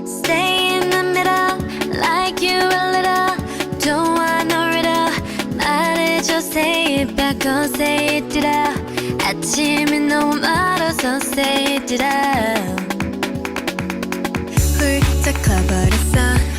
Stay in the middle, like you a little. Don't want no riddle. 말해줘, say it back, oh say it it out. 아침이 너무 멀어서 say it it out. 훌쩍 커버렸어.